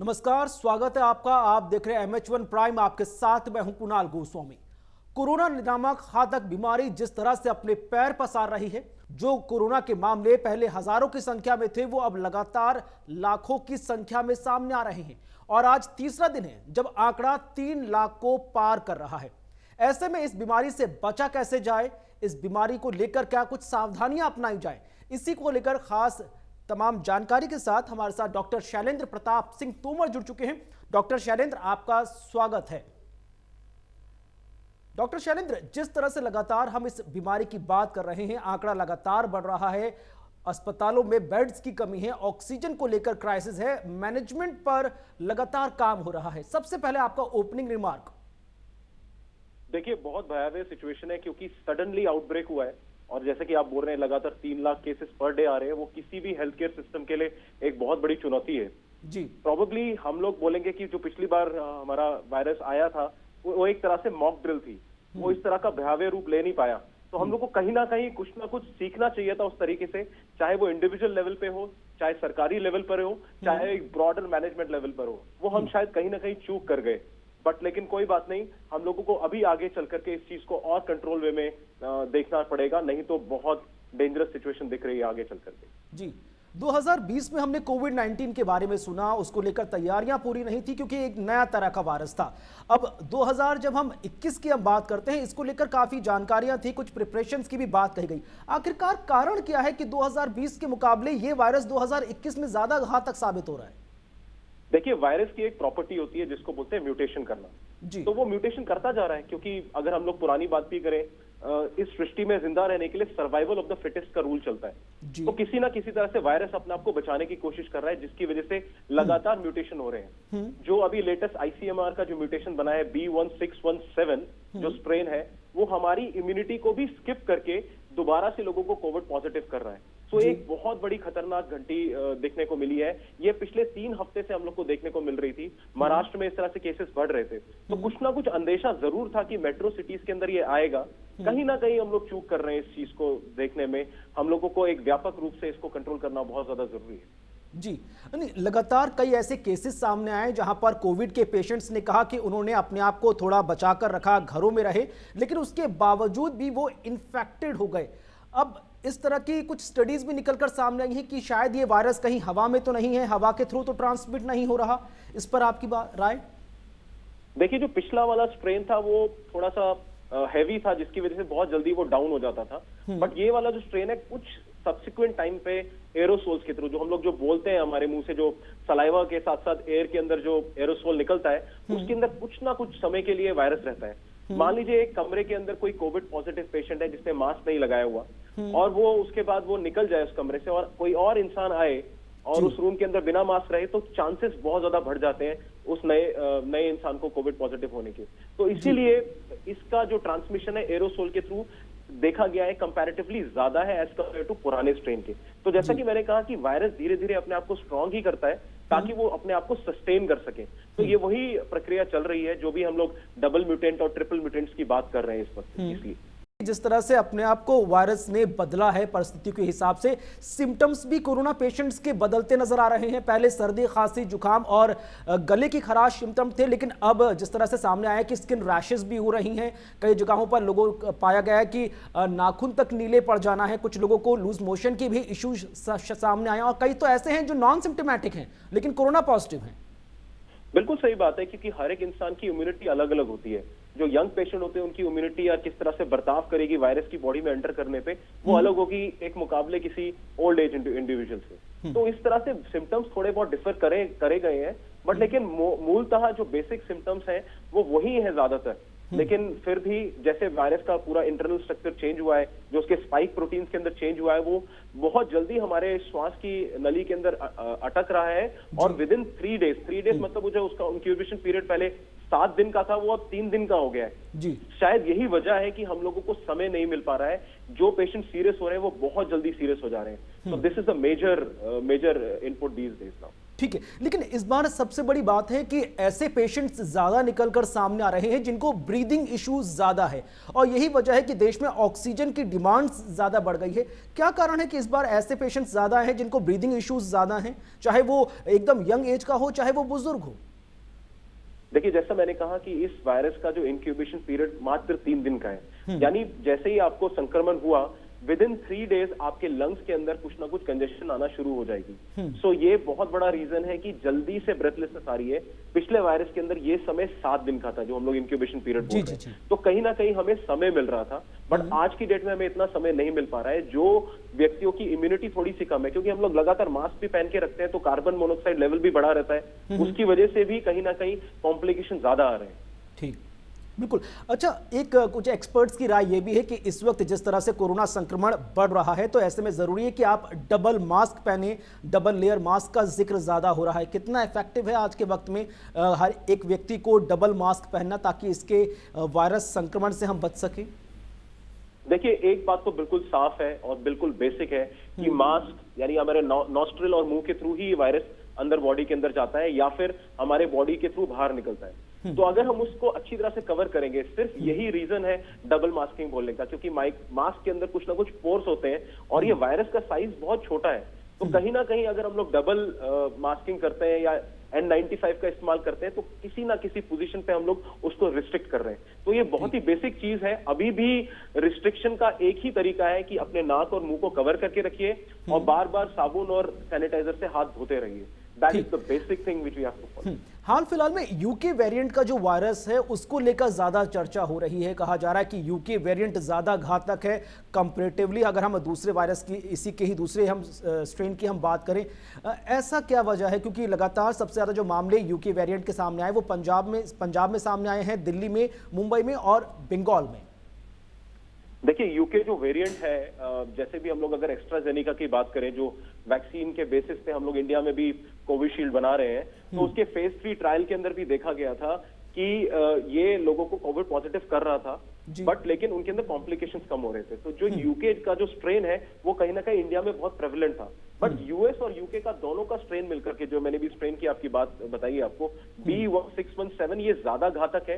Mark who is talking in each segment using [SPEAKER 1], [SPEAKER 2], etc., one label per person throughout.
[SPEAKER 1] नमस्कार, स्वागत है आपका। आप देख रहे हैं MH1 प्राइम। आपके साथ मैं हूं कुणाल गोस्वामी। कोरोना नामक घातक बीमारी जिस तरह से अपने पैर पसार रही है, जो कोरोना के मामले पहले हजारों की संख्या में थे, वो अब लगातार लाखों की संख्या में सामने आ रहे हैं और आज तीसरा दिन है जब आंकड़ा 3 लाख को पार कर रहा है। ऐसे में इस बीमारी से बचा कैसे जाए, इस बीमारी को लेकर क्या कुछ सावधानियां अपनाई जाए, इसी को लेकर खास तमाम जानकारी के साथ हमारे साथ डॉक्टर शैलेंद्र प्रताप सिंह तोमर जुड़ चुके हैं। डॉक्टर शैलेंद्र, आपका स्वागत है। डॉक्टर शैलेंद्र, जिस तरह से लगातार हम इस बीमारी की बात कर रहे हैं, आंकड़ा लगातार बढ़ रहा है, अस्पतालों में बेड्स की कमी है, ऑक्सीजन को लेकर क्राइसिस है, मैनेजमेंट पर लगातार काम हो रहा है। सबसे पहले आपका ओपनिंग रिमार्क।
[SPEAKER 2] देखिए, बहुत भयावह सिचुएशन है क्योंकि सडनली आउटब्रेक हुआ है और जैसे कि आप बोल रहे हैं लगातार 3 लाख केसेस पर डे आ रहे हैं। वो किसी भी हेल्थ केयर सिस्टम के लिए एक बहुत बड़ी चुनौती है
[SPEAKER 1] जी।
[SPEAKER 2] प्रॉबेबली हम लोग बोलेंगे कि जो पिछली बार हमारा वायरस आया था वो एक तरह से मॉक ड्रिल थी। वो इस तरह का भयावह रूप ले नहीं पाया, तो हम लोग को कहीं ना कहीं कुछ ना कुछ सीखना चाहिए था उस तरीके से, चाहे वो इंडिविजुअल लेवल पे हो, चाहे सरकारी लेवल पर हो, चाहे एक ब्रॉडर मैनेजमेंट लेवल पर हो। वो हम शायद कहीं ना कहीं चूक कर गए, बट लेकिन कोई बात नहीं, हम लोगों को अभी आगे चल करके इस चीज को और कंट्रोल वे में देखना पड़ेगा, नहीं तो बहुत डेंजरस सिचुएशन दिख रही है आगे चल करके।
[SPEAKER 1] जी, 2020 में हमने कोविड-19 के बारे में सुना, उसको लेकर तैयारियां पूरी नहीं थी क्योंकि एक नया तरह का वायरस था। अब 2000 जब हम 21 की हम बात करते हैं, इसको लेकर काफी जानकारियां थी, कुछ प्रिपरेशंस की भी बात कही गई। आखिरकार कारण क्या है कि 2020 के मुकाबले ये वायरस 2021 में ज्यादा घातक साबित हो रहा है?
[SPEAKER 2] देखिए, वायरस की एक प्रॉपर्टी होती है जिसको बोलते हैं म्यूटेशन करना जी। तो वो म्यूटेशन करता जा रहा है क्योंकि अगर हम लोग पुरानी बात भी करें, इस सृष्टि में जिंदा रहने के लिए सर्वाइवल ऑफ द फिटेस्ट का रूल चलता है। तो किसी ना किसी तरह से वायरस अपने आप को बचाने की कोशिश कर रहा है, जिसकी वजह से लगातार म्यूटेशन हो रहे हैं। जो अभी लेटेस्ट ICMR का जो म्यूटेशन बना है B1617 जो स्ट्रेन है, वो हमारी इम्यूनिटी को भी स्किप करके दोबारा से लोगों को कोविड पॉजिटिव कर रहा है। तो एक बहुत बड़ी खतरनाक घंटी देखने को मिली है। ये पिछले 3 हफ्ते से हम लोग को देखने को मिल रही थी। महाराष्ट्र में इस तरह से केसेस बढ़ रहे थे, तो कुछ ना कुछ अंदेशा जरूर था कि मेट्रो सिटीज के अंदर ये आएगा। कहीं ना कहीं हम लोग चूक कर रहे हैं इस चीज को देखने में। हम लोगों को एक व्यापक रूप से इसको कंट्रोल करना बहुत ज्यादा जरूरी है
[SPEAKER 1] जी। लगातार कई ऐसे केसेस सामने आए जहां पर कोविड के पेशेंट्स ने कहा कि उन्होंने अपने आप को थोड़ा बचाकर रखा, घरों में रहे, लेकिन उसके बावजूद भी वो इन्फेक्टेड हो गए। अब इस तरह की कुछ स्टडीज भी निकलकर सामने आई हैं कि शायद ये वायरस कहीं हवा में तो नहीं है, हवा के थ्रू तो ट्रांसमिट नहीं हो रहा। इस पर आपकी राय?
[SPEAKER 2] देखिए, जो पिछला वाला स्ट्रेन था वो थोड़ा सा हैवी था, जिसकी वजह से बहुत जल्दी वो डाउन हो जाता था। बट ये वाला जो स्ट्रेन है, कुछ सब्सिक्वेंट टाइम पे एरोसोल्स के थ्रू, जो हम लोग जो बोलते हैं हमारे मुंह से, जो सलाइवा के साथ साथ एयर के अंदर जो एरोसोल निकलता है, उसके अंदर कुछ ना कुछ समय के लिए वायरस रहता है। मान लीजिए एक कमरे के अंदर कोई कोविड पॉजिटिव पेशेंट है जिसने मास्क नहीं लगाया हुआ, और वो उसके बाद वो निकल जाए उस कमरे से और कोई और इंसान आए और उस रूम के अंदर बिना मास्क रहे, तो चांसेस बहुत ज्यादा बढ़ जाते हैं उस नए इंसान को कोविड पॉजिटिव होने के। तो इसीलिए इसका जो ट्रांसमिशन है एरोसोल के थ्रू देखा गया है, कंपैरेटिवली ज्यादा है एज कम्पेयर टू पुराने स्ट्रेन के। तो जैसा कि मैंने कहा कि वायरस धीरे धीरे अपने आप को स्ट्रांग ही करता है ताकि वो अपने आप को सस्टेन कर सके। तो ये वही प्रक्रिया चल रही है जो भी हम लोग डबल म्यूटेंट और ट्रिपल म्यूटेंट्स की बात कर रहे हैं इस वक्त। इसलिए
[SPEAKER 1] जिस तरह से अपने आप को वायरस ने बदला है परिस्थिति के हिसाब से, सिम्टम्स भी कोरोना पेशेंट्स के बदलते नजर आ रहे हैं। पहले सर्दी, खांसी, जुकाम और गले की खराश सिम्टम थे, लेकिन अब जिस तरह से सामने आया कि स्किन रैशेस भी हो रही हैं। कई जगहों पर लोगों को पाया गया है कि नाखून तक नीले पड़ जाना है। कुछ लोगों को लूज मोशन की भी इश्यूज सामने आए और कई तो ऐसे हैं जो नॉन सिम्टोमेटिक हैं लेकिन कोरोना पॉजिटिव हैं।
[SPEAKER 2] बिल्कुल सही बात है, क्योंकि हर एक इंसान की इम्यूनिटी अलग अलग होती है। जो यंग पेशेंट होते हैं उनकी इम्यूनिटी या किस तरह से बर्ताव करेगी वायरस की बॉडी में एंटर करने पे, वो अलग होगी एक मुकाबले किसी ओल्ड एज इंडिविजुअल से। तो इस तरह से सिम्टम्स थोड़े बहुत डिफर करे गए हैं, बट लेकिन मूलतः जो बेसिक सिम्टम्स हैं वो वही है ज्यादातर। लेकिन फिर भी जैसे वायरस का पूरा इंटरनल स्ट्रक्चर चेंज हुआ है, जो उसके स्पाइक प्रोटीन्स के अंदर चेंज हुआ है, वो बहुत जल्दी हमारे श्वास की नली के अंदर अटक रहा है और विद इन 3 डेज मतलब मुझे उसका इंक्यूबेशन पीरियड पहले 7 दिन का था, वो अब 3 दिन का हो गया है जी। शायद यही वजह है कि हम लोगों को समय नहीं मिल पा रहा है। जो पेशेंट सीरियस हो रहे हैं वो बहुत जल्दी सीरियस हो जा रहे हैं। तो this is the major input these days now.
[SPEAKER 1] ठीक है, लेकिन इस बार सबसे बड़ी बात है कि ऐसे पेशेंट्स ज्यादा निकलकर सामने आ रहे हैं जिनको ब्रीदिंग इश्यूज ज्यादा है, और यही वजह है कि देश में ऑक्सीजन की डिमांड ज्यादा बढ़ गई है। क्या कारण है कि इस बार ऐसे पेशेंट्स ज्यादा हैं जिनको ब्रीदिंग इश्यूज ज्यादा हैं, चाहे वो एकदम यंग एज का हो चाहे वो बुजुर्ग हो?
[SPEAKER 2] देखिए, जैसा मैंने कहा कि इस वायरस का जो इंक्यूबेशन पीरियड मात्र 3 दिन का है, यानी जैसे ही आपको संक्रमण हुआ विद इन 3 डेज आपके लंग्स के अंदर कुछ ना कुछ कंजेशन आना शुरू हो जाएगी। सो ये बहुत बड़ा रीजन है कि जल्दी से ब्रेथलेसनेस आ रही है। पिछले वायरस के अंदर ये समय 7 दिन का था, जो हम लोग इंक्यूबेशन पीरियड बोल रहे हैं। तो कहीं ना कहीं हमें समय मिल रहा था, बट आज की डेट में हमें इतना समय नहीं मिल पा रहा है। जो व्यक्तियों की इम्यूनिटी थोड़ी सी कम है, क्योंकि हम लोग लगातार मास्क भी पहन के रखते हैं, तो कार्बन मोनोऑक्साइड लेवल भी बढ़ा रहता है, उसकी वजह से भी कहीं ना कहीं कॉम्प्लिकेशन ज्यादा आ रहे हैं।
[SPEAKER 1] ठीक, बिल्कुल। अच्छा, एक कुछ एक्सपर्ट्स की राय ये भी है कि इस वक्त जिस तरह से कोरोना संक्रमण बढ़ रहा है, तो ऐसे में जरूरी है कि आप डबल मास्क पहने, डबल लेयर मास्क का जिक्र ज्यादा हो रहा है। कितना इफेक्टिव है आज के वक्त में हर एक व्यक्ति को डबल मास्क पहनना, ताकि इसके वायरस संक्रमण से हम बच सके?
[SPEAKER 2] देखिए, एक बात तो बिल्कुल साफ है और बिल्कुल बेसिक है कि मास्क यानी हमारे नॉस्ट्रिल और मुंह के थ्रू ही वायरस अंदर बॉडी के अंदर जाता है, या फिर हमारे बॉडी के थ्रू बाहर निकलता है। तो अगर हम उसको अच्छी तरह से कवर करेंगे, सिर्फ यही रीजन है डबल मास्किंग बोलने का, क्योंकि मास्क के अंदर कुछ ना कुछ पोर्स होते हैं और ये वायरस का साइज बहुत छोटा है। तो कहीं ना कहीं अगर हम लोग डबल मास्किंग करते हैं या N95 का इस्तेमाल करते हैं, तो किसी ना किसी पोजीशन पे हम लोग उसको रिस्ट्रिक्ट कर रहे हैं। तो ये बहुत ही बेसिक चीज है। अभी भी रिस्ट्रिक्शन का एक ही तरीका है कि अपने नाक और मुंह को कवर करके रखिए और बार बार साबुन और सैनिटाइजर से हाथ धोते रहिए। That is the basic thing which we have to follow.
[SPEAKER 1] हाल फिलहाल में यूके वेरिएंट का जो वायरस है उसको लेकर ज्यादा चर्चा हो रही है। कहा जा रहा है कि यूके वेरिएंट ज्यादा घातक है कंपैरेटिवली, अगर हम दूसरे वायरस की, इसी के ही दूसरे हम स्ट्रेन की हम बात करें। ऐसा क्या वजह है? क्योंकि लगातार सबसे ज्यादा जो मामले यूके वेरिएंट के सामने आए वो पंजाब में सामने आए हैं, दिल्ली में, मुंबई में और बंगाल में।
[SPEAKER 2] देखिए, यूके जो वेरिएंट है, जैसे भी हम लोग अगर एस्ट्राजेनेका की बात करें, जो वैक्सीन के बेसिस पे हम लोग इंडिया में भी कोविशील्ड बना रहे हैं, तो उसके फेज 3 ट्रायल के अंदर भी देखा गया था कि ये लोगों को कोविड पॉजिटिव कर रहा था, बट लेकिन उनके अंदर कॉम्प्लिकेशंस कम हो रहे थे। तो जो यूके का जो स्ट्रेन है वो कहीं ना कहीं इंडिया में बहुत प्रेवलेंट था, बट यूएस और यूके का दोनों का स्ट्रेन मिलकर के, जो मैंने भी स्ट्रेन की आपकी बात बताई आपको, B1617, ये ज्यादा घातक है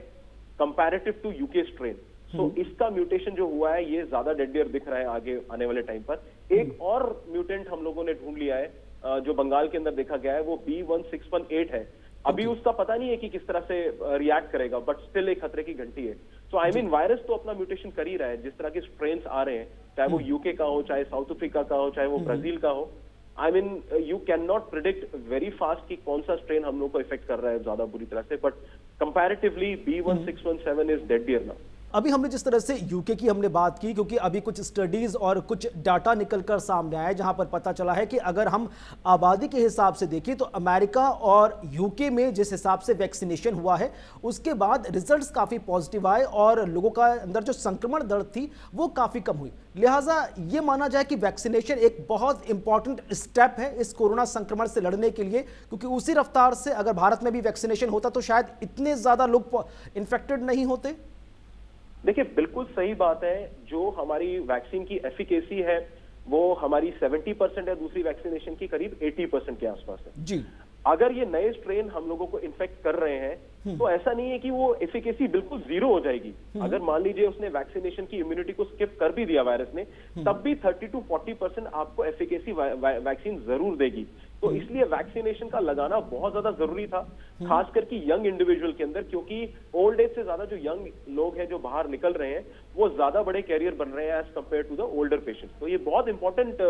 [SPEAKER 2] कंपैरेटिव टू यूके स्ट्रेन। तो इसका म्यूटेशन जो हुआ है ये ज्यादा डेडलियर दिख रहा है आगे आने वाले टाइम पर। एक और म्यूटेंट हम लोगों ने ढूंढ लिया है जो बंगाल के अंदर देखा गया है, वो B1618 है। अभी उसका पता नहीं है कि किस तरह से रिएक्ट करेगा, बट स्टिल एक खतरे की घंटी है। तो आई मीन वायरस तो अपना म्यूटेशन कर ही रहा है। जिस तरह के स्ट्रेन्स आ रहे हैं, चाहे वो यूके का हो, चाहे साउथ अफ्रीका का हो, चाहे वो ब्राजील का हो, I mean you can not predict very fast कि कौन सा स्ट्रेन हम लोग को इफेक्ट कर रहा है ज्यादा बुरी तरह से, but comparatively B1617 is deadlier now.
[SPEAKER 1] अभी हमने जिस तरह से यूके की हमने बात की, क्योंकि अभी कुछ स्टडीज और कुछ डाटा निकलकर सामने आया है जहां पर पता चला है कि अगर हम आबादी के हिसाब से देखें तो अमेरिका और यूके में जिस हिसाब से वैक्सीनेशन हुआ है उसके बाद रिजल्ट्स काफ़ी पॉजिटिव आए और लोगों का अंदर जो संक्रमण दर थी वो काफ़ी कम हुई। लिहाजा ये माना जाए कि वैक्सीनेशन एक बहुत इंपॉर्टेंट स्टेप है इस कोरोना संक्रमण से लड़ने के लिए, क्योंकि उसी रफ्तार से अगर भारत में भी वैक्सीनेशन होता तो शायद इतने ज़्यादा लोग इन्फेक्टेड नहीं होते।
[SPEAKER 2] देखिए, बिल्कुल सही बात है। जो हमारी वैक्सीन की एफिकेसी है वो हमारी 70% है, दूसरी वैक्सीनेशन की करीब 80% के आसपास है
[SPEAKER 1] जी।
[SPEAKER 2] अगर ये नए स्ट्रेन हम लोगों को इन्फेक्ट कर रहे हैं तो ऐसा नहीं है कि वो एफिकेसी बिल्कुल जीरो हो जाएगी। अगर मान लीजिए उसने वैक्सीनेशन की इम्यूनिटी को स्किप कर भी दिया वायरस ने, तब भी 30 to 40% आपको एफिकेसी वैक्सीन जरूर देगी। तो इसलिए वैक्सीनेशन का लगाना बहुत ज्यादा जरूरी था, खास करके यंग इंडिविजुअल के अंदर, क्योंकि ओल्ड एज से ज्यादा जो यंग लोग हैं जो बाहर निकल रहे हैं वो ज्यादा बड़े कैरियर बन रहे हैं as compare to the older patients. तो ये बहुत इंपॉर्टेंट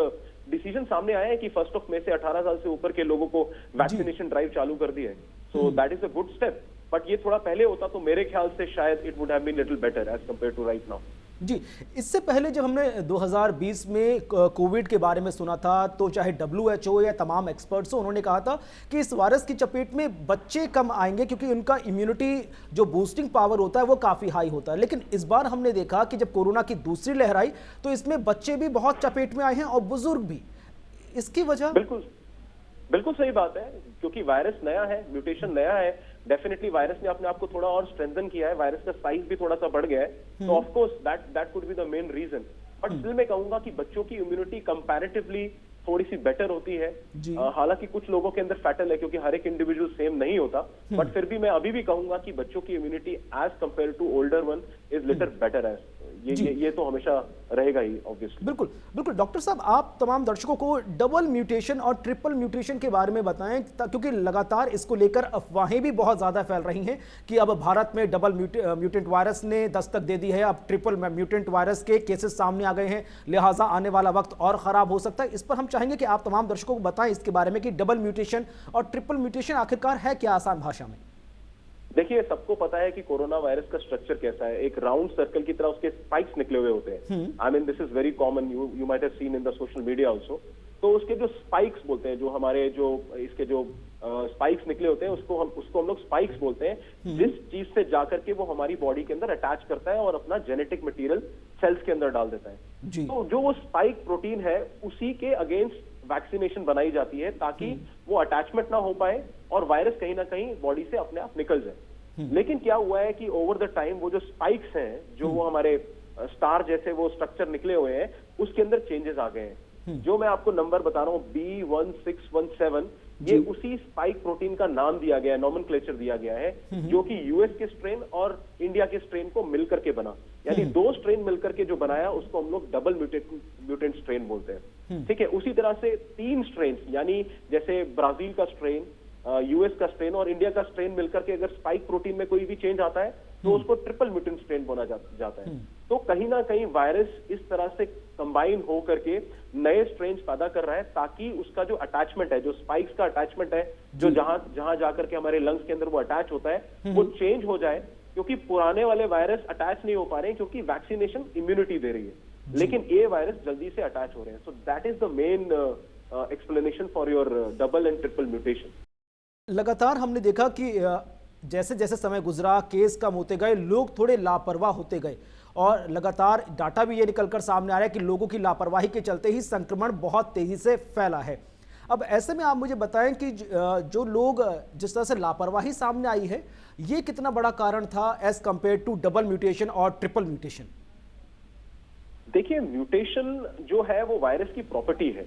[SPEAKER 2] डिसीजन सामने आया है कि 1 मई से 18 साल से ऊपर के लोगों को वैक्सीनेशन ड्राइव चालू कर दी है। So that is a good step, but ये थोड़ा पहले होता तो मेरे ख्याल से शायद it would have been little better as compare to right now.
[SPEAKER 1] जी, इससे पहले जब हमने 2020 में कोविड के बारे में सुना था तो चाहे WHO या तमाम एक्सपर्ट्स हो, उन्होंने कहा था कि इस वायरस की चपेट में बच्चे कम आएंगे क्योंकि उनका इम्यूनिटी जो बूस्टिंग पावर होता है वो काफ़ी हाई होता है। लेकिन इस बार हमने देखा कि जब कोरोना की दूसरी लहर आई तो इसमें बच्चे भी बहुत चपेट में आए हैं और बुजुर्ग भी। इसकी वजह?
[SPEAKER 2] बिल्कुल सही बात है, क्योंकि वायरस नया है, म्यूटेशन नया है। डेफिनेटली वायरस ने अपने आप को थोड़ा और स्ट्रेंथन किया है, वायरस का साइज भी थोड़ा सा बढ़ गया है, तो of course that could be the main reason. But still मैं कहूंगा कि बच्चों की इम्यूनिटी कंपैरेटिवली थोड़ी सी बेटर होती है। हालांकि कुछ लोगों के अंदर फैटल है क्योंकि हर एक इंडिविजुअल सेम नहीं होता, बट फिर भी मैं अभी भी कहूंगा कि बच्चों की immunity as compare to older one is little better है। ये तो हमेशा रहेगा ही ऑब्वियसली।
[SPEAKER 1] बिल्कुल बिल्कुल। डॉक्टर साहब, आप तमाम दर्शकों को डबल म्यूटेशन और ट्रिपल म्यूटेशन के बारे में बताएं, क्योंकि लगातार इसको लेकर अफवाहें भी बहुत ज़्यादा फैल रही हैं कि अब भारत में डबल म्यूटेंट वायरस ने दस्तक दे दी है, अब ट्रिपल म्यूटेंट वायरस के केसेस सामने आ गए हैं, लिहाजा आने वाला वक्त और ख़राब हो सकता है। इस पर हम चाहेंगे कि आप तमाम दर्शकों को बताएं इसके बारे में कि डबल म्यूटेशन और ट्रिपल म्यूटेशन आखिरकार है क्या, आसान भाषा में।
[SPEAKER 2] देखिए, सबको पता है कि कोरोना वायरस का स्ट्रक्चर कैसा है। एक राउंड सर्कल की तरह उसके स्पाइक्स निकले हुए होते हैं। I mean this is very common, you might have seen in the social media also. तो उसके जो स्पाइक्स बोलते हैं, जो हमारे जो इसके स्पाइक्स निकले होते हैं, उसको हम लोग स्पाइक्स बोलते हैं। जिस चीज से जाकर के वो हमारी बॉडी के अंदर अटैच करता है और अपना जेनेटिक मटेरियल सेल्स के अंदर डाल देता है। तो जो वो स्पाइक प्रोटीन है, उसी के अगेंस्ट वैक्सीनेशन बनाई जाती है ताकि वो अटैचमेंट ना हो पाए और वायरस कहीं ना कहीं बॉडी से अपने आप निकल जाए। लेकिन क्या हुआ है कि ओवर द टाइम वो जो स्पाइक्स हैं, जो वो हमारे स्टार जैसे वो स्ट्रक्चर निकले हुए हैं, उसके अंदर चेंजेस आ गए हैं। जो मैं आपको नंबर बता रहा हूँ B1617, ये उसी स्पाइक प्रोटीन का नाम दिया गया है, नॉमेनक्लेचर दिया गया है, जो कि यूएस के स्ट्रेन और इंडिया के स्ट्रेन को मिलकर के बना। यानी दो स्ट्रेन मिलकर के जो बनाया उसको हम लोग डबल म्यूटेंट स्ट्रेन बोलते हैं। ठीक है, उसी तरह से 3 स्ट्रेन, यानी जैसे ब्राजील का स्ट्रेन, यूएस का स्ट्रेन और इंडिया का स्ट्रेन मिलकर के अगर स्पाइक प्रोटीन में कोई भी चेंज आता है तो उसको ट्रिपल म्यूटेंट स्ट्रेन बोला जाता है। तो कहीं ना कहीं वायरस इस तरह से कंबाइन हो करके नए स्ट्रेन पैदा कर रहा है ताकि उसका जो अटैचमेंट है, जो स्पाइक्स का अटैचमेंट है, जो जहां जाकर के हमारे लंग्स के अंदर वो अटैच होता है, वो चेंज हो जाए। क्योंकि पुराने वाले वायरस अटैच नहीं हो पा रहे हैं क्योंकि वैक्सीनेशन इम्यूनिटी दे रही है, लेकिन ये वायरस जल्दी से अटैच हो रहे हैं। सो that is the main explanation for your double and triple mutation.
[SPEAKER 1] लगातार हमने देखा कि जैसे जैसे समय गुजरा, केस कम होते गए, लोग थोड़े लापरवाह होते गए और लगातार डाटा भी ये निकलकर सामने आ रहा है कि लोगों की लापरवाही के चलते ही संक्रमण बहुत तेजी से फैला है। अब ऐसे में आप मुझे बताएं कि जो लोग जिस तरह से लापरवाही सामने आई है, ये कितना बड़ा कारण था as compare to double mutation और ट्रिपल म्यूटेशन?
[SPEAKER 2] देखिए, म्यूटेशन जो है वो वायरस की प्रॉपर्टी है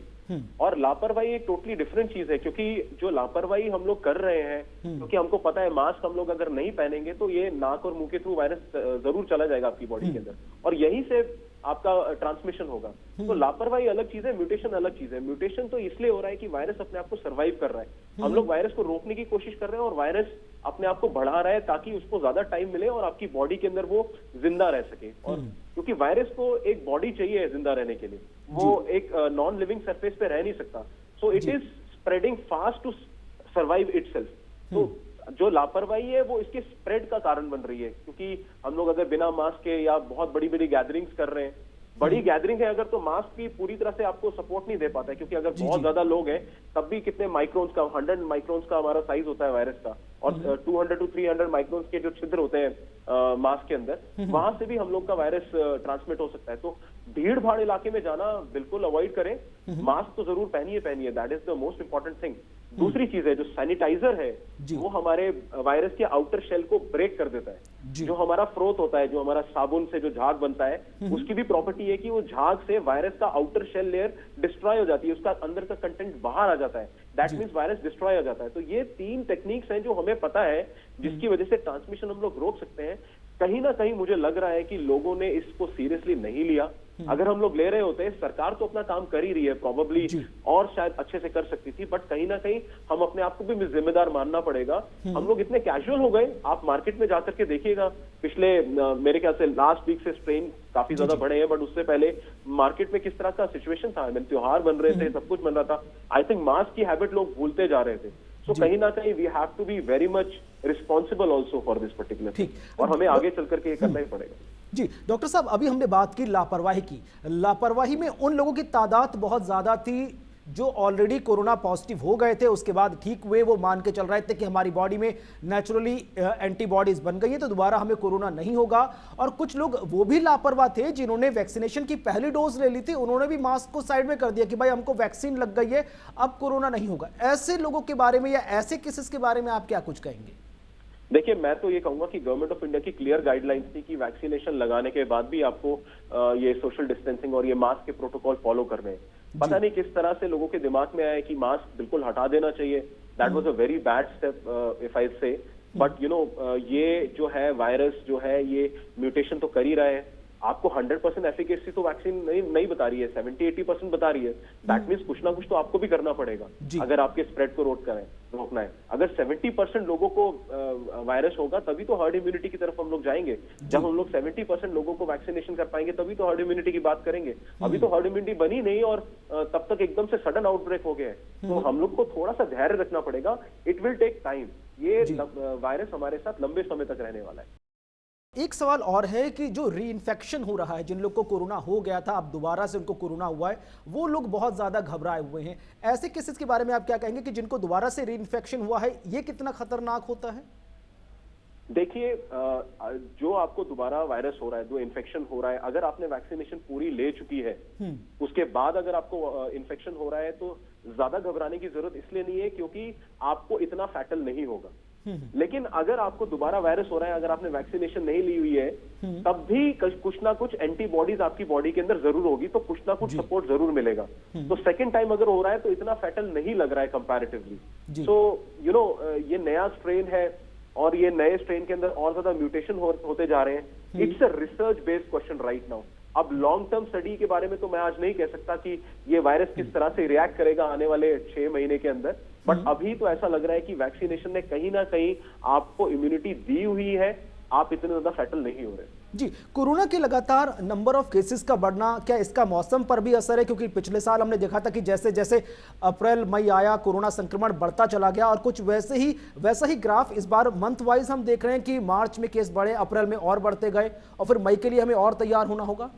[SPEAKER 2] और लापरवाही एक टोटली डिफरेंट चीज है। क्योंकि जो लापरवाही हम लोग कर रहे हैं, क्योंकि हमको पता है मास्क हम लोग अगर नहीं पहनेंगे तो ये नाक और मुंह के थ्रू वायरस जरूर चला जाएगा आपकी बॉडी के अंदर और यहीं से आपका ट्रांसमिशन होगा। तो लापरवाही अलग चीज है, म्यूटेशन अलग चीज है। म्यूटेशन तो इसलिए हो रहा है कि वायरस अपने आप को सर्वाइव कर रहा है। हम लोग वायरस को रोकने की कोशिश कर रहे हैं और वायरस अपने आप को बढ़ा रहा है ताकि उसको ज्यादा टाइम मिले और आपकी बॉडी के अंदर वो जिंदा रह सके। और क्योंकि वायरस को एक बॉडी चाहिए जिंदा रहने के लिए, वो एक नॉन लिविंग सरफेस पे रह नहीं सकता। So it is spreading fast to survive itself. तो जो लापरवाही है वो इसके स्प्रेड का कारण बन रही है। क्योंकि हम लोग अगर बिना मास्क के या बहुत बड़ी बड़ी गैदरिंग्स कर रहे हैं, बड़ी गैदरिंग है अगर, तो मास्क भी पूरी तरह से आपको सपोर्ट नहीं दे पाता है। क्योंकि अगर बहुत ज्यादा लोग हैं तब भी कितने माइक्रोन्स का, 100 माइक्रोन्स का हमारा साइज होता है वायरस का, और 200 to 300 माइक्रोन्स के जो छिद्र होते हैं मास्क के अंदर, वहां से भी हम लोग का वायरस ट्रांसमिट हो सकता है। तो भीड़ भाड़ इलाके में जाना बिल्कुल अवॉइड करें। मास्क तो जरूर पहनिए, that is the most important thing. दूसरी चीज है जो सैनिटाइजर है, वो हमारे वायरस के आउटर शेल को ब्रेक कर देता है। जो हमारा फ्रोथ होता है, जो हमारा साबुन से जो झाग बनता है, उसकी भी प्रॉपर्टी है कि वो झाग से वायरस का आउटर शेल लेयर डिस्ट्रॉय हो जाती है, उसका अंदर का कंटेंट बाहर आ जाता है। दैट मीन्स वायरस डिस्ट्रॉय हो जाता है। तो ये 3 टेक्निक्स हैं जो हमें पता है जिसकी वजह से ट्रांसमिशन हम लोग रोक सकते हैं। कहीं ना कहीं मुझे लग रहा है कि लोगों ने इसको सीरियसली नहीं लिया। अगर हम लोग ले रहे होते, सरकार तो अपना काम कर ही रही है प्रोबेबली, और शायद अच्छे से कर सकती थी, बट कहीं ना कहीं हम अपने आप को भी जिम्मेदार मानना पड़ेगा। हम लोग इतने कैजुअल हो गए। आप मार्केट में जाकर के देखिएगा, पिछले मेरे ख्याल से लास्ट वीक से स्ट्रेन काफी ज्यादा बढ़े हैं, बट उससे पहले मार्केट में किस तरह का सिचुएशन था, त्योहार बन रहे थे, सब कुछ बन रहा था। आई थिंक मास्क की हैबिट लोग भूलते जा रहे थे। सो कहीं ना कहीं we have to be very much responsible also for this particular thing, और हमें आगे चल करके ये करना ही पड़ेगा।
[SPEAKER 1] जी डॉक्टर साहब, अभी हमने बात की लापरवाही की। लापरवाही में उन लोगों की तादाद बहुत ज्यादा थी जो ऑलरेडी कोरोना पॉजिटिव हो गए थे, उसके बाद ठीक हुए, वो मान के चल रहे थे कि हमारी बॉडी में नेचुरली एंटीबॉडीज बन गई है तो दोबारा हमें कोरोना नहीं होगा। और कुछ लोग वो भी लापरवाह थे जिन्होंने वैक्सीनेशन की पहली डोज ले ली थी, उन्होंने भी मास्क को साइड में कर दिया कि भाई हमको वैक्सीन लग गई है, अब कोरोना नहीं होगा। ऐसे लोगों के बारे में या ऐसे केसेस के बारे में आप क्या कुछ कहेंगे?
[SPEAKER 2] देखिए, मैं तो ये कहूंगा कि गवर्नमेंट ऑफ इंडिया की क्लियर गाइडलाइंस थी कि वैक्सीनेशन लगाने के बाद भी आपको ये सोशल डिस्टेंसिंग और ये मास्क के प्रोटोकॉल फॉलो करने हैं। पता नहीं किस तरह से लोगों के दिमाग में आया कि मास्क बिल्कुल हटा देना चाहिए। That was a very bad step if I से। बट ये जो है वायरस जो है ये म्यूटेशन तो कर ही रहा है। आपको 100% एफिकेसी तो वैक्सीन नहीं बता रही है, 70-80% बता रही है। दैट मीन्स कुछ ना कुछ तो आपको भी करना पड़ेगा अगर आपके स्प्रेड को रोकना है। अगर 70% लोगों को वायरस होगा तभी तो हर्ड इम्यूनिटी की तरफ हम लोग जाएंगे। जब हम लोग 70% लोगों को वैक्सीनेशन कर पाएंगे तभी तो हर्ड इम्यूनिटी की बात करेंगे। अभी तो हर्ड इम्यूनिटी बनी नहीं और तब तक एकदम से सडन आउटब्रेक हो गया है। तो हम लोग को थोड़ा सा धैर्य रखना पड़ेगा। It will take time. ये वायरस हमारे साथ लंबे समय तक रहने वाला है।
[SPEAKER 1] एक सवाल और है कि जो री इन्फेक्शन हो रहा है, जिन लोग को कोरोना हो गया था, अब दोबारा से उनको कोरोना हुआ है, वो लोग बहुत ज्यादा घबराए हुए हैं। ऐसे केसेस के बारे में आप क्या कहेंगे कि जिनको दोबारा से री इन्फेक्शन हुआ है, ये कितना खतरनाक होता है?
[SPEAKER 2] देखिए, जो आपको दोबारा वायरस हो रहा है, जो इन्फेक्शन हो रहा है, अगर आपने वैक्सीनेशन पूरी ले चुकी है, उसके बाद अगर आपको इन्फेक्शन हो रहा है तो ज्यादा घबराने की जरूरत इसलिए नहीं है क्योंकि आपको इतना फैटल नहीं होगा। लेकिन अगर आपको दोबारा वायरस हो रहा है, अगर आपने वैक्सीनेशन नहीं ली हुई है, तब भी कुछ ना कुछ एंटीबॉडीज आपकी बॉडी के अंदर जरूर होगी, तो कुछ ना कुछ सपोर्ट जरूर मिलेगा। तो सेकंड टाइम अगर हो रहा है तो इतना फैटल नहीं लग रहा है कंपैरेटिवली। सो ये नया स्ट्रेन है और ये नए स्ट्रेन के अंदर और ज्यादा म्यूटेशन होते जा रहे हैं। It's a research based question right now. अब लॉन्ग टर्म स्टडी के बारे में तो मैं आज नहीं कह सकता कि ये वायरस किस तरह से रिएक्ट करेगा आने वाले 6 महीने के अंदर। बट अभी तो ऐसा लग रहा है कि वैक्सीनेशन ने कहीं ना कहीं आपको इम्यूनिटी दी हुई है, आप इतने ज्यादा फैटल नहीं हो रहे।
[SPEAKER 1] जी, कोरोना के लगातार नंबर ऑफ केसेस का बढ़ना, क्या इसका मौसम पर भी असर है? क्योंकि पिछले साल हमने देखा था कि जैसे जैसे अप्रैल मई आया, कोरोना संक्रमण बढ़ता चला गया और कुछ वैसा ही ग्राफ इस बार मंथ वाइज हम देख रहे हैं कि मार्च में केस बढ़े, अप्रैल में और बढ़ते गए और फिर मई के लिए हमें और तैयार होना होगा।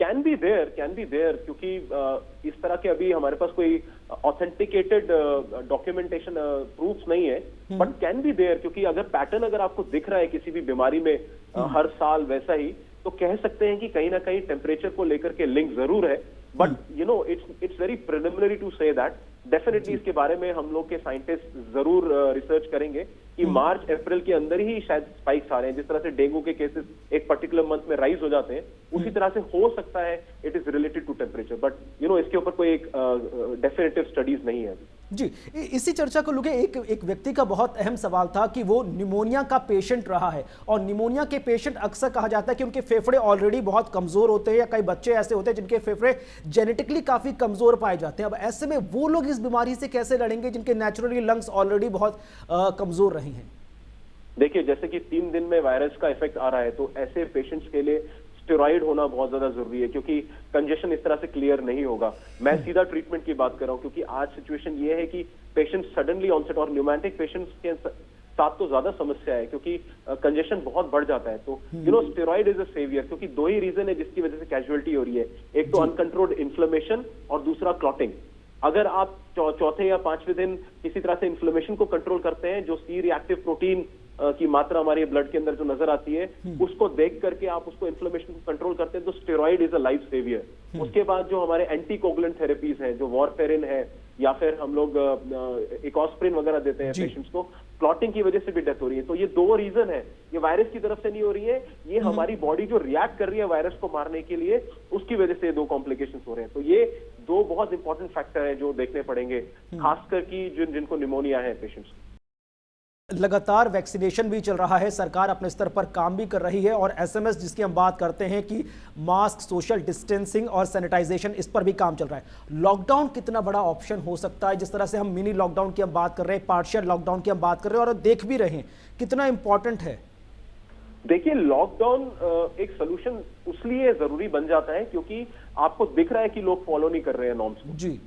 [SPEAKER 2] कैन बी देयर क्योंकि इस तरह के अभी हमारे पास कोई ऑथेंटिकेटेड डॉक्यूमेंटेशन प्रूफ्स नहीं है, बट कैन बी देयर क्योंकि अगर पैटर्न अगर आपको दिख रहा है किसी भी बीमारी में हर साल वैसा ही, तो कह सकते हैं कि कहीं ना कहीं टेम्परेचर को लेकर के लिंक जरूर है। But it's very preliminary to say that. Definitely इसके बारे में हम लोग के साइंटिस्ट जरूर रिसर्च करेंगे कि मार्च अप्रैल के अंदर ही शायद स्पाइक्स आ रहे हैं। जिस तरह से डेंगू के केसेस एक पर्टिकुलर मंथ में राइज हो जाते हैं, उसी तरह से हो सकता है it is related to temperature. But इसके ऊपर कोई एक डेफिनेटिव स्टडीज नहीं है अभी।
[SPEAKER 1] जी, इसी चर्चा को लेकर एक व्यक्ति का बहुत अहम सवाल था कि वो निमोनिया का पेशेंट रहा है और निमोनिया के पेशेंट अक्सर कहा जाता है कि उनके फेफड़े ऑलरेडी बहुत कमजोर होते हैं या कई बच्चे ऐसे होते हैं जिनके फेफड़े जेनेटिकली काफी कमजोर पाए जाते हैं। अब ऐसे में वो लोग इस बीमारी से कैसे लड़ेंगे जिनके नेचुरली लंग्स ऑलरेडी बहुत कमजोर रहे हैं?
[SPEAKER 2] देखिए, जैसे कि 3 दिन में वायरस का इफेक्ट आ रहा है, तो ऐसे पेशेंट्स के लिए स्टेरॉइड होना बहुत ज्यादा जरूरी है क्योंकि कंजेशन इस तरह से क्लियर नहीं होगा। मैं सीधा ट्रीटमेंट की बात कर रहा हूं क्योंकि आज सिचुएशन ये है कि पेशेंट सडनली ऑनसेट और न्यूमैटिक पेशेंट्स के साथ तो ज्यादा समस्या है क्योंकि कंजेशन बहुत बढ़ जाता है। तो स्टेरॉइड इज अ सेवियर क्योंकि 2 ही रीजन है जिसकी वजह से कैजुअलिटी हो रही है। एक तो अनकंट्रोल्ड इन्फ्लेमेशन और दूसरा क्लॉटिंग। अगर आप चौथे या 5वें दिन किसी तरह से इन्फ्लेमेशन को कंट्रोल करते हैं, जो सी रिएक्टिव प्रोटीन की मात्रा हमारे ब्लड के अंदर जो नजर आती है, उसको देख करके आप उसको इन्फ्लेमेशन को कंट्रोल करते हैं, तो steroid is a life saviour. उसके बाद जो हमारे एंटीकोगुलेंट थेरेपीज हैं, जो वॉरफेरिन है या फिर हम लोग इकोस्प्रिन वगैरह देते हैं पेशेंट्स को, क्लॉटिंग की वजह से भी डेथ हो रही है। तो ये 2 रीजन है। ये वायरस की तरफ से नहीं हो रही है, ये हमारी बॉडी जो रिएक्ट कर रही है वायरस को मारने के लिए, उसकी वजह से 2 कॉम्प्लिकेशंस हो रहे हैं। तो ये 2 बहुत इंपॉर्टेंट फैक्टर है जो देखने पड़ेंगे, खासकर की जिनको निमोनिया है पेशेंट्स।
[SPEAKER 1] लगातार वैक्सीनेशन भी चल रहा है, सरकार अपने स्तर पर काम भी कर रही है और एसएमएस जिसकी हम बात करते हैं कि मास्क, सोशल डिस्टेंसिंग और सैनिटाइजेशन, इस पर भी काम चल रहा है। लॉकडाउन कितना बड़ा ऑप्शन हो सकता है? जिस तरह से हम मिनी लॉकडाउन की हम बात कर रहे हैं, पार्शियल लॉकडाउन की हम बात कर रहे हैं और देख भी रहे हैं, कितना इंपॉर्टेंट है?
[SPEAKER 2] देखिए, लॉकडाउन एक सोल्यूशन उसलिए जरूरी बन जाता है क्योंकि आपको दिख रहा है कि लोग फॉलो नहीं कर रहे हैं नॉर्म्स को। जी,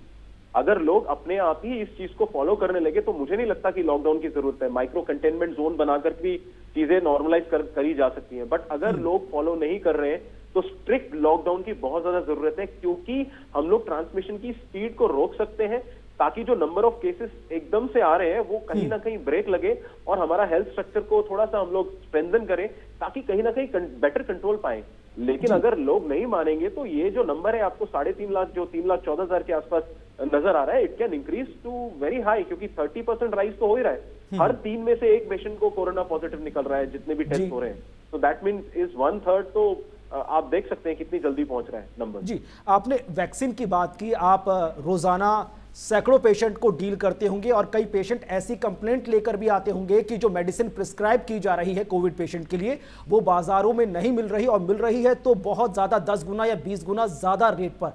[SPEAKER 2] अगर लोग अपने आप ही इस चीज को फॉलो करने लगे तो मुझे नहीं लगता कि लॉकडाउन की जरूरत है। माइक्रो कंटेनमेंट जोन बनाकर भी चीजें नॉर्मलाइज करी जा सकती हैं। बट अगर लोग फॉलो नहीं कर रहे हैं तो स्ट्रिक्ट लॉकडाउन की बहुत ज्यादा जरूरत है क्योंकि हम लोग ट्रांसमिशन की स्पीड को रोक सकते हैं ताकि जो नंबर ऑफ केसेस एकदम से आ रहे हैं वो कहीं ना कहीं ब्रेक लगे और हमारा हेल्थ स्ट्रक्चर को थोड़ा सा हम लोग स्ट्रेंथन करें ताकि कहीं ना कहीं बेटर कंट्रोल पाए। लेकिन अगर लोग नहीं मानेंगे तो ये जो नंबर है आपको 3.5 लाख, जो 3,14,000 के आसपास नजर आ रहा है, it can increase to very high, क्योंकि 30% राइज तो हो ही रहा है। हर 3 में से 1 पेशेंट को कोरोना पॉजिटिव निकल रहा है, जितने भी टेस्ट हो रहे हैं। तो दैट मीन्स इज 1/3, तो आप देख सकते हैं कितनी जल्दी पहुंच रहा है नंबर।
[SPEAKER 1] जी, आपने वैक्सीन की बात की। आप रोजाना सैकड़ों पेशेंट को डील करते होंगे और कई पेशेंट ऐसी कंप्लेंट लेकर भी आते होंगे कि जो मेडिसिन प्रिस्क्राइब की जा रही है कोविड पेशेंट के लिए, वो बाजारों में नहीं मिल रही, और मिल रही है तो बहुत ज्यादा 10 गुना या 20 गुना ज्यादा रेट पर।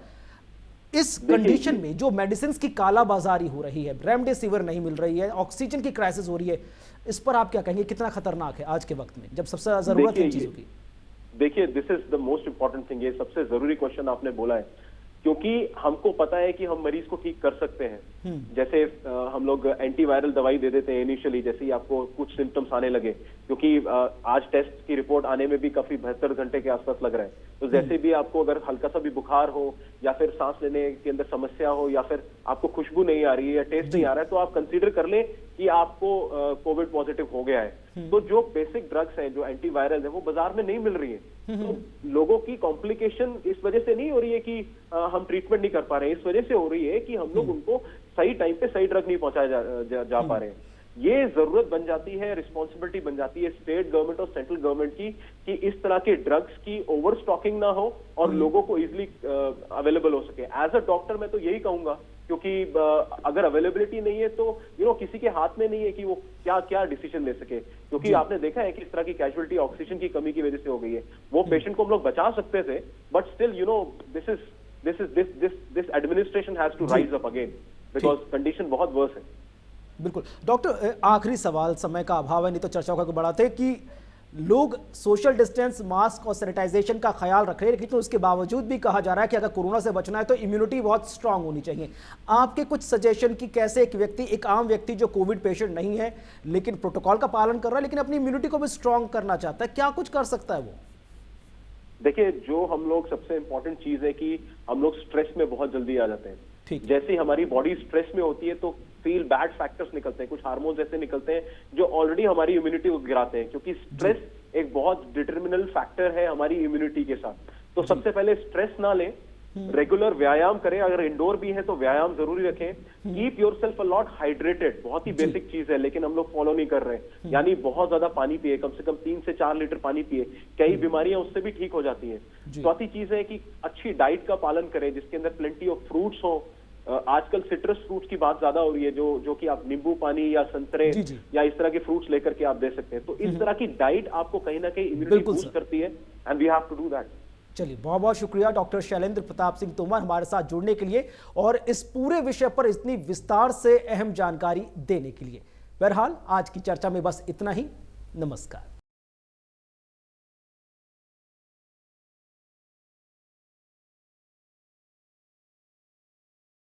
[SPEAKER 1] इस कंडीशन में जो मेडिसिन की कालाबाजारी हो रही है, रेमडेसिविर नहीं मिल रही है, ऑक्सीजन की क्राइसिस हो रही है, इस पर आप क्या कहेंगे? कितना खतरनाक है आज के वक्त में जब सबसे जरूरत है इन चीजों की?
[SPEAKER 2] देखिए, this is the most important thing. ये सबसे जरूरी क्वेश्चन आपने बोला है, क्योंकि हमको पता है कि हम मरीज को ठीक कर सकते हैं। जैसे हम लोग एंटीवायरल दवाई दे देते हैं इनिशियली, जैसे ही आपको कुछ सिम्टम्स आने लगे, क्योंकि आज टेस्ट की रिपोर्ट आने में भी काफी 72 घंटे के आसपास लग रहा है। तो जैसे भी आपको अगर हल्का सा भी बुखार हो, या फिर सांस लेने के अंदर समस्या हो, या फिर आपको खुशबू नहीं आ रही है या टेस्ट नहीं आ रहा है, तो आप कंसीडर कर लें कि आपको कोविड पॉजिटिव हो गया है। तो जो बेसिक ड्रग्स हैं, जो एंटीवायरल है, वो बाजार में नहीं मिल रही है। तो लोगों की कॉम्प्लिकेशन इस वजह से नहीं हो रही है कि हम ट्रीटमेंट नहीं कर पा रहे हैं, इस वजह से हो रही है कि हम लोग उनको सही टाइम पे सही ड्रग नहीं पहुंचाया जा पा रहे हैं। ये जरूरत बन जाती है, रिस्पॉन्सिबिलिटी बन जाती है स्टेट गवर्नमेंट और सेंट्रल गवर्नमेंट की, कि इस तरह के ड्रग्स की ओवर स्टॉकिंग ना हो और लोगों को इजिली अवेलेबल हो सके। एज अ डॉक्टर मैं तो यही कहूंगा, क्योंकि अगर अवेलेबिलिटी नहीं है तो किसी के हाथ में नहीं है कि वो क्या क्या डिसीजन ले सके। क्योंकि आपने देखा है कि इस तरह की कैजुअलिटी ऑक्सीजन की कमी की वजह से हो गई है। वो पेशेंट को हम लोग बचा सकते थे, but still this administration has to rise up again, because condition बहुत वर्स है।
[SPEAKER 1] बिल्कुल डॉक्टर, आखिरी सवाल, समय का अभाव है, नहीं तो चर्चा को बढ़ाते, कि लोग सोशल डिस्टेंस, मास्क और सैनिटाइजेशन का ख्याल रख रहे हैं, लेकिन उसके बावजूद भी कहा जा रहा है कि अगर कोरोना से बचना है तो इम्यूनिटी बहुत स्ट्रांग होनी चाहिए। आपके कुछ सजेशन कि कैसे एक व्यक्ति, एक आम व्यक्ति जो कोविड पेशेंट नहीं है लेकिन प्रोटोकॉल का पालन कर रहा है, लेकिन अपनी इम्यूनिटी को भी स्ट्रांग करना चाहता है, क्या कुछ कर सकता है वो?
[SPEAKER 2] देखिए, जो हम लोग, सबसे इंपॉर्टेंट चीज है कि हम लोग स्ट्रेस में बहुत जल्दी आ जाते हैं। जैसे ही हमारी बॉडी स्ट्रेस में होती है तो फील बैड फैक्टर्स निकलते हैं, कुछ हार्मोन्स ऐसे निकलते हैं जो ऑलरेडी हमारी इम्यूनिटी को गिराते हैं, क्योंकि स्ट्रेस एक बहुत डिटर्मिनल फैक्टर है हमारी इम्यूनिटी के साथ। तो सबसे पहले स्ट्रेस ना लें, रेगुलर व्यायाम करें, अगर इंडोर भी है तो व्यायाम जरूरी रखें। Keep yourself a lot hydrated, बहुत ही बेसिक चीज है, लेकिन हम लोग फॉलो नहीं कर रहे हैं। यानी बहुत ज्यादा पानी पिए, कम से कम 3 से 4 लीटर पानी पिए, कई बीमारियां उससे भी ठीक हो जाती हैं। चौथी चीज है कि अच्छी डाइट का पालन करें, जिसके अंदर प्लेंटी ऑफ फ्रूट्स हो। आजकल सिट्रस फ्रूट्स की बात ज्यादा हो रही है, जो कि आप नींबू पानी या संतरे या इस तरह के फ्रूट्स लेकर के आप दे सकते हैं। तो इस तरह की डाइट आपको कहीं ना कहीं इम्यूनिटी बूस्ट करती है, and we have to do that.
[SPEAKER 1] चलिए, बहुत बहुत शुक्रिया डॉक्टर शैलेंद्र प्रताप सिंह तोमर हमारे साथ जुड़ने के लिए और इस पूरे विषय पर इतनी विस्तार से अहम जानकारी देने के लिए। बहरहाल आज की चर्चा में बस इतना ही। नमस्कार।